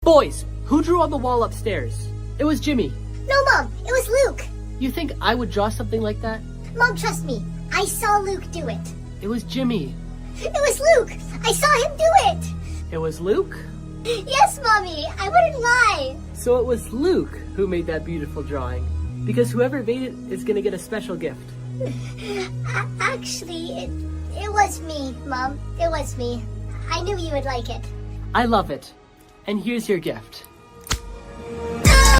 Boys, who drew on the wall upstairs? It was Jimmy. No, Mom, it was Luke. You think I would draw something like that? Mom, trust me. I saw Luke do it. It was Jimmy. It was Luke. I saw him do it. It was Luke? Yes, Mommy. I wouldn't lie. So it was Luke who made that beautiful drawing. Because whoever made it is gonna get a special gift. Actually, it was me, Mom. It was me. I knew you would like it. I love it. And here's your gift.